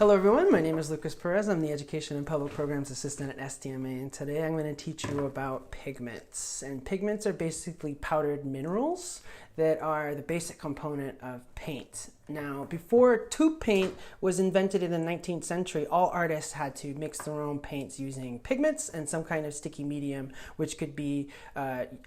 Hello everyone, my name is Lucas Perez. I'm the Education and Public Programs Assistant at SDMA, and today I'm going to teach you about pigments. And pigments are basically powdered minerals that are the basic component of paint. Now, before tube paint was invented in the 19th century, all artists had to mix their own paints using pigments and some kind of sticky medium, which could be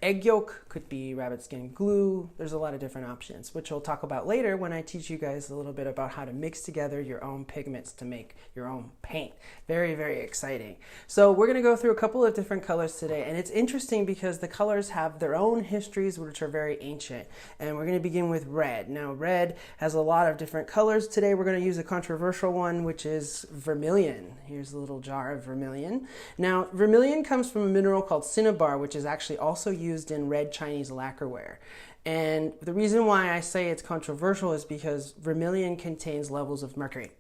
egg yolk, could be rabbit skin glue. There's a lot of different options, which we'll talk about later when I teach you guys a little bit about how to mix together your own pigments to make your own paint. Very, very exciting. So we're going to go through a couple of different colors today, and it's interesting because the colors have their own histories, which are very ancient. And we're going to begin with red. Now, red has a lot of different colors. Today we're going to use a controversial one, which is vermilion. Here's a little jar of vermilion. Now, vermilion comes from a mineral called cinnabar, which is actually also used in red Chinese lacquerware. And the reason why I say it's controversial is because vermilion contains levels of mercury.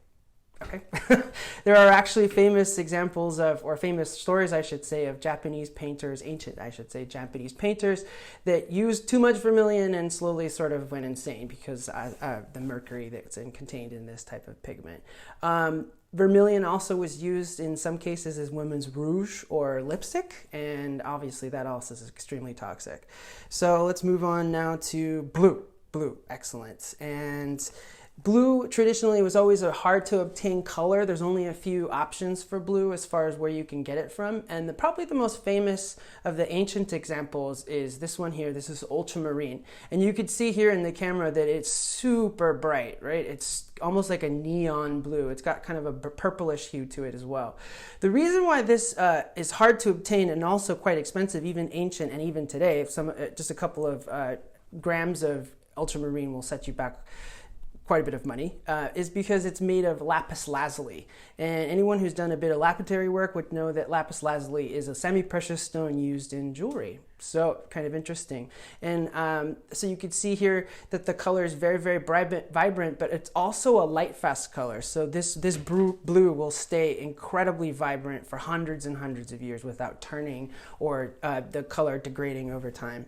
Okay. There are actually famous examples of, or famous stories, I should say, of Japanese painters, ancient, I should say, Japanese painters that used too much vermilion and slowly sort of went insane because the mercury that's contained in this type of pigment. Vermilion also was used in some cases as women's rouge or lipstick, and obviously that also is extremely toxic. So let's move on now to blue. Blue, excellent. And blue traditionally was always a hard to obtain color. There's only a few options for blue as far as where you can get it from. And probably the most famous of the ancient examples is this one here. This is ultramarine. And you could see here in the camera that it's super bright, right? It's almost like a neon blue. It's got kind of a purplish hue to it as well. The reason why this is hard to obtain and also quite expensive, even ancient and even today, if just a couple of grams of ultramarine will set you back quite a bit of money, is because it's made of lapis lazuli. And anyone who's done a bit of lapidary work would know that lapis lazuli is a semi-precious stone used in jewelry. So kind of interesting. And so you can see here that the color is very, very vibrant, but it's also a light fast color. So this blue will stay incredibly vibrant for hundreds and hundreds of years without turning or the color degrading over time.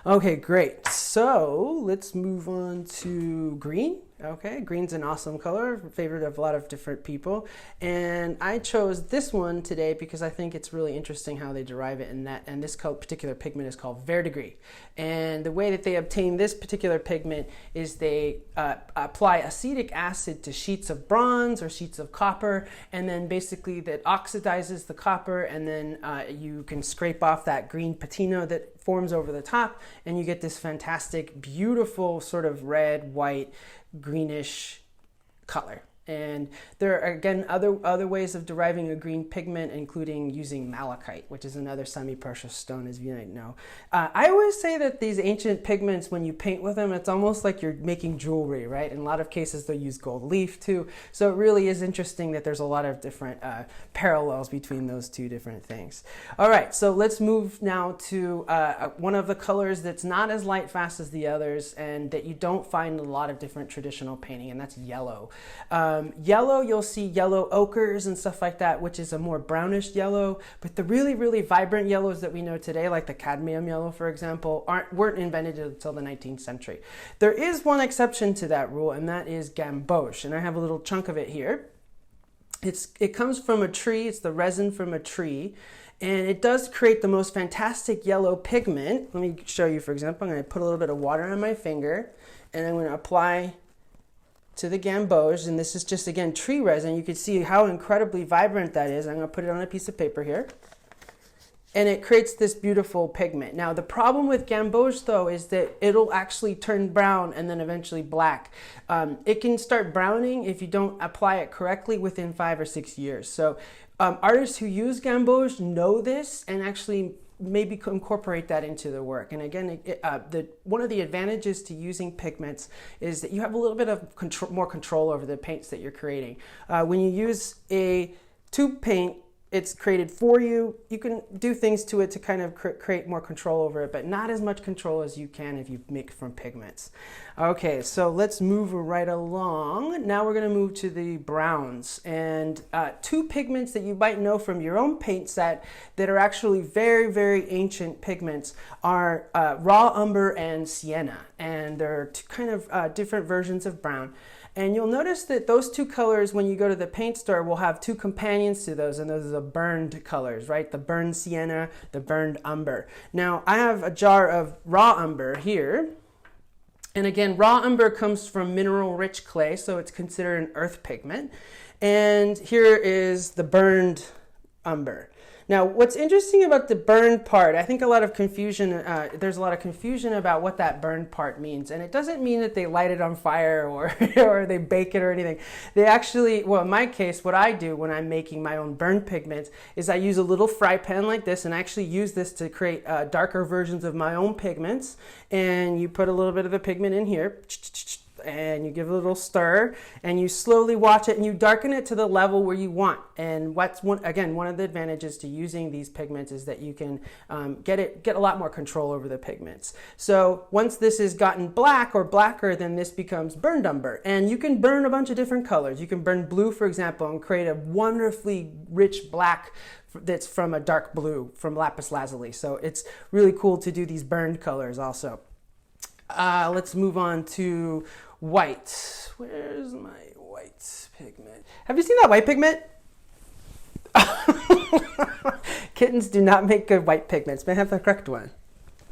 Okay, great. So let's move on to green. Okay, green's an awesome color, favorite of a lot of different people. And I chose this one today because I think it's really interesting how they derive it, and this particular pigment is called verdigris. And the way that they obtain this particular pigment is they apply acetic acid to sheets of bronze or sheets of copper, and then basically that oxidizes the copper, and then you can scrape off that green patina that forms over the top, and you get this fantastic, beautiful sort of red, white, greenish color. And there are, again, other ways of deriving a green pigment, including using malachite, which is another semi-precious stone, as you might know. I always say that these ancient pigments, when you paint with them, it's almost like you're making jewelry, right? In a lot of cases, they'll use gold leaf too. So it really is interesting that there's a lot of different parallels between those two different things. All right, so let's move now to one of the colors that's not as light fast as the others and that you don't find in a lot of different traditional painting, and that's yellow. Yellow, you'll see yellow ochres and stuff like that, which is a more brownish yellow. But the really, really vibrant yellows that we know today, like the cadmium yellow, for example, weren't invented until the 19th century. There is one exception to that rule, and that is Gamboge. And I have a little chunk of it here. It comes from a tree. It's the resin from a tree. And it does create the most fantastic yellow pigment. Let me show you, for example. I'm going to put a little bit of water on my finger, and I'm going to apply to the Gamboge, and this is just, again, tree resin. You can see how incredibly vibrant that is. I'm going to put it on a piece of paper here, and it creates this beautiful pigment. Now, the problem with Gamboge, though, is that it'll actually turn brown and then eventually black. It can start browning if you don't apply it correctly within 5 or 6 years. So artists who use Gamboge know this and actually maybe incorporate that into the work. And again, one of the advantages to using pigments is that you have a little bit of more control over the paints that you're creating. When you use a tube paint, it's created for you. You can do things to it to kind of create more control over it, but not as much control as you can if you make from pigments. Okay, so let's move right along. Now we're going to move to the browns, and two pigments that you might know from your own paint set that are actually very, very ancient pigments are raw umber and sienna, and they're two kind of different versions of brown. And you'll notice that those two colors, when you go to the paint store, will have two companions to those, and those are the burned colors, right? The burned sienna, the burned umber. Now, I have a jar of raw umber here. And again, raw umber comes from mineral-rich clay, so it's considered an earth pigment. And here is the burned umber. Now, what's interesting about the burned part, I think a lot of confusion, there's a lot of confusion about what that burned part means. And it doesn't mean that they light it on fire or, or they bake it or anything. They actually, well, in my case, what I do when I'm making my own burned pigments is I use a little fry pan like this, and I actually use this to create darker versions of my own pigments. And you put a little bit of the pigment in here, and you give it a little stir, and you slowly watch it, and you darken it to the level where you want. And again, one of the advantages to using these pigments is that you can get a lot more control over the pigments. So once this has gotten black or blacker, then this becomes burned umber. And you can burn a bunch of different colors. You can burn blue, for example, and create a wonderfully rich black that's from a dark blue, from lapis lazuli. So it's really cool to do these burned colors also. Let's move on to white. Where's my white pigment? Have you seen that white pigment? Kittens do not make good white pigments. May I have the correct one?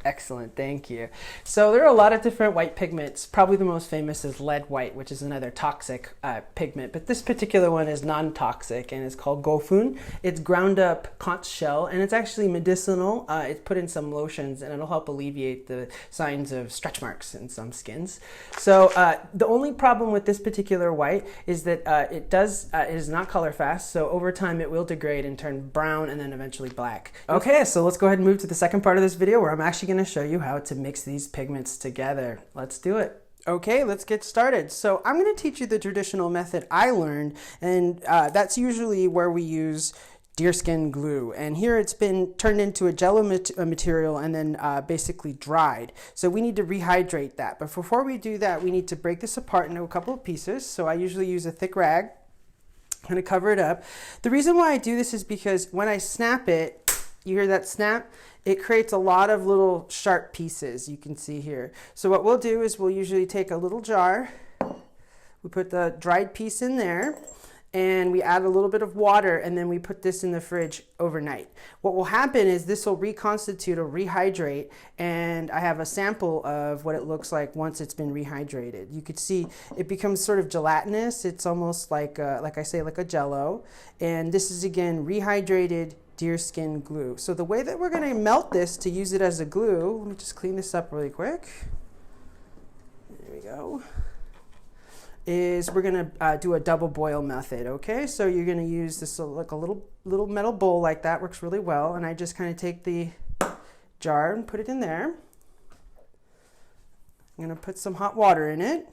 Excellent, thank you. So there are a lot of different white pigments. Probably the most famous is lead white, which is another toxic pigment. But this particular one is non-toxic, and it's called gofun. It's ground up conch shell, and it's actually medicinal. It's put in some lotions, and it'll help alleviate the signs of stretch marks in some skins. So the only problem with this particular white is that it is not color fast. So over time, it will degrade and turn brown and then eventually black. Okay, so let's go ahead and move to the second part of this video where I'm actually going to show you how to mix these pigments together. Let's do it. Okay, let's get started. So I'm going to teach you the traditional method I learned, and that's usually where we use deerskin glue. And here it's been turned into a jello material and then basically dried. So we need to rehydrate that. But before we do that, we need to break this apart into a couple of pieces. So I usually use a thick rag. I'm going to cover it up. The reason why I do this is because when I snap it, you hear that snap? It creates a lot of little sharp pieces, you can see here. So what we'll do is we'll usually take a little jar, we put the dried piece in there, and we add a little bit of water, and then we put this in the fridge overnight. What will happen is this will reconstitute or rehydrate, and I have a sample of what it looks like once it's been rehydrated. You could see it becomes sort of gelatinous. It's almost like I say, like a jello. And this is, again, rehydrated deerskin glue. So the way that we're going to melt this to use it as a glue, let me just clean this up really quick. There we go. Is we're going to do a double boil method. Okay, so you're going to use this like a little metal bowl like that. Works really well. And I just kind of take the jar and put it in there. I'm going to put some hot water in it,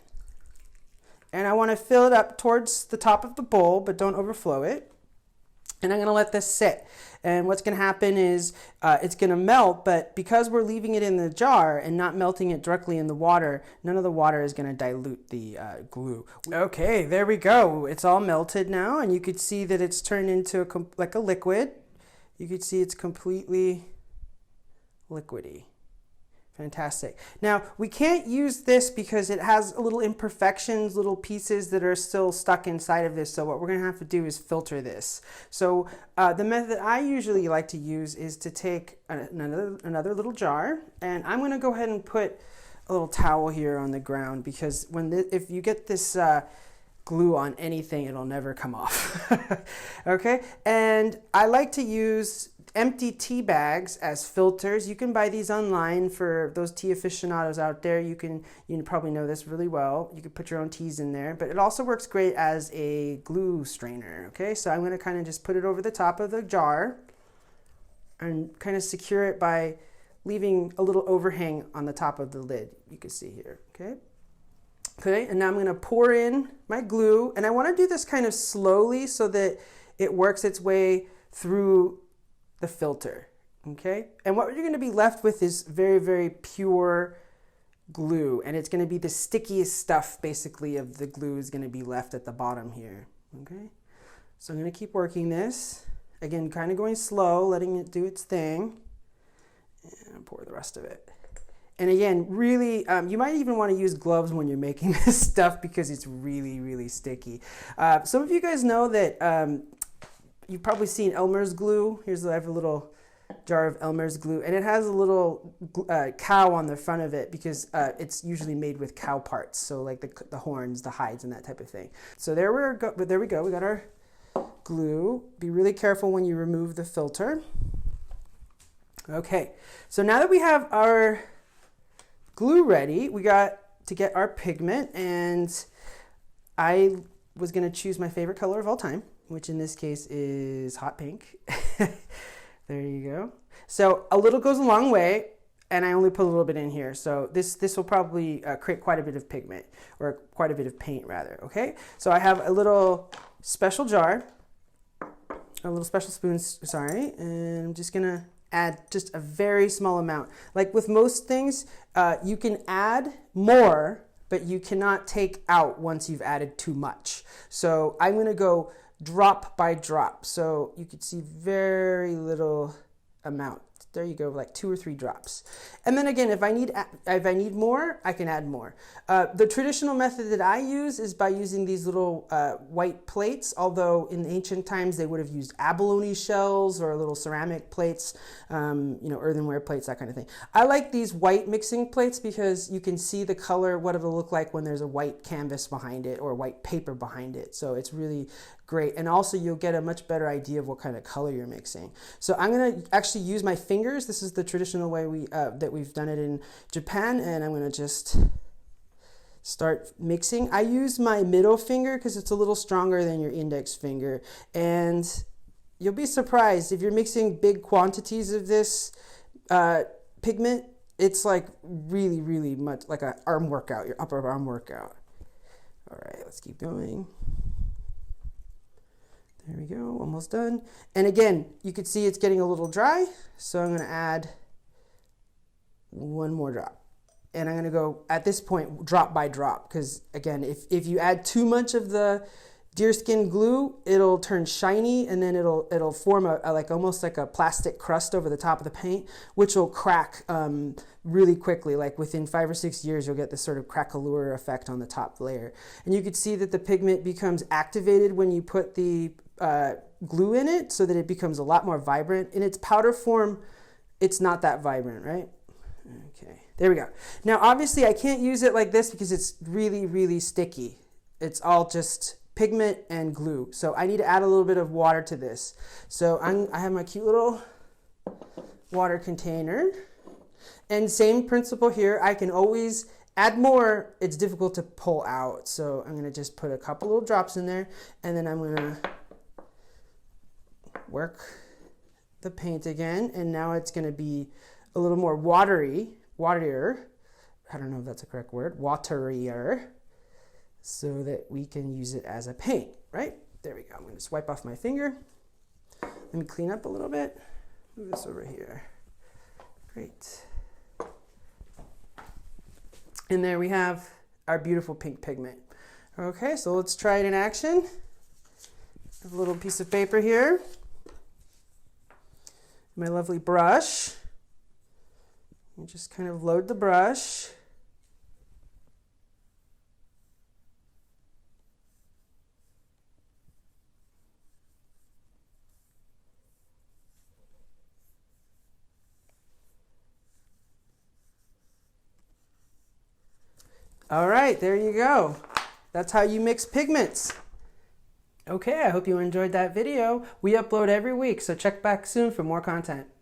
and I want to fill it up towards the top of the bowl, but don't overflow it. And I'm going to let this sit. And what's going to happen is it's going to melt, but because we're leaving it in the jar and not melting it directly in the water, none of the water is going to dilute the glue. Okay, there we go. It's all melted now, and you could see that it's turned into like a liquid. You could see it's completely liquidy. Fantastic. Now, we can't use this because it has little imperfections, little pieces that are still stuck inside of this. So what we're going to have to do is filter this. So the method I usually like to use is to take another little jar, and I'm going to go ahead and put a little towel here on the ground, because if you get this glue on anything, it'll never come off. Okay, and I like to use empty tea bags as filters. You can buy these online for those tea aficionados out there. You probably know this really well. You can put your own teas in there, but it also works great as a glue strainer. Okay, so I'm going to kind of just put it over the top of the jar and kind of secure it by leaving a little overhang on the top of the lid. You can see here. Okay, and now I'm going to pour in my glue, and I want to do this kind of slowly so that it works its way through the filter. Okay, and what you're going to be left with is very, very pure glue, and it's going to be the stickiest stuff basically of the glue is going to be left at the bottom here. Okay, so I'm going to keep working this, again kind of going slow, letting it do its thing, and pour the rest of it. And again, really, you might even want to use gloves when you're making this stuff because it's really, really sticky. Some of you guys know that you've probably seen Elmer's glue. I have a little jar of Elmer's glue, and it has a little cow on the front of it because it's usually made with cow parts, so like the horns, the hides, and that type of thing. So there we go. We got our glue. Be really careful when you remove the filter. Okay, so now that we have our glue ready, we got to get our pigment, and I was going to choose my favorite color of all time, which in this case is hot pink. There you go. So a little goes a long way, and I only put a little bit in here. So this will probably create quite a bit of pigment, or quite a bit of paint rather, okay? So I have a little special jar, a little special spoon, sorry, and I'm just gonna add just a very small amount. Like with most things, you can add more, but you cannot take out once you've added too much. So I'm gonna go drop by drop. So you could see very little amount. There you go, like 2 or 3 drops. And then again, if I need more, I can add more. The traditional method that I use is by using these little white plates, although in ancient times they would have used abalone shells or little ceramic plates, earthenware plates, that kind of thing. I like these white mixing plates because you can see the color, what it'll look like when there's a white canvas behind it or white paper behind it. So it's really great. And also you'll get a much better idea of what kind of color you're mixing. So I'm gonna actually use my fingers. This is the traditional way that we've done it in Japan, and I'm gonna just start mixing. I use my middle finger because it's a little stronger than your index finger, and you'll be surprised if you're mixing big quantities of this pigment. It's like really, really much like an arm workout, your upper arm workout. All right, let's keep going. There we go, almost done. And again, you can see it's getting a little dry, so I'm gonna add 1 more drop. And I'm gonna go, at this point, drop by drop, because again, if you add too much of the deerskin glue, it'll turn shiny, and then it'll form almost like a plastic crust over the top of the paint, which will crack really quickly. Like within 5 or 6 years, you'll get this sort of craquelure effect on the top layer. And you can see that the pigment becomes activated when you put the glue in it, so that it becomes a lot more vibrant. In its powder form, it's not that vibrant, right? Okay, there we go. Now, obviously, I can't use it like this because it's really, really sticky. It's all just pigment and glue. So I need to add a little bit of water to this. So I have my cute little water container. And same principle here, I can always add more. It's difficult to pull out. So I'm gonna just put a couple little drops in there, and then I'm gonna work the paint again. And now it's gonna be a little more waterier. I don't know if that's a correct word, waterier, so that we can use it as a paint, right? There we go. I'm gonna just wipe off my finger. Let me clean up a little bit. Move this over here. Great. And there we have our beautiful pink pigment. Okay, so let's try it in action. I have a little piece of paper here. My lovely brush. And just kind of load the brush. All right, there you go. That's how you mix pigments. Okay, I hope you enjoyed that video. We upload every week, so check back soon for more content.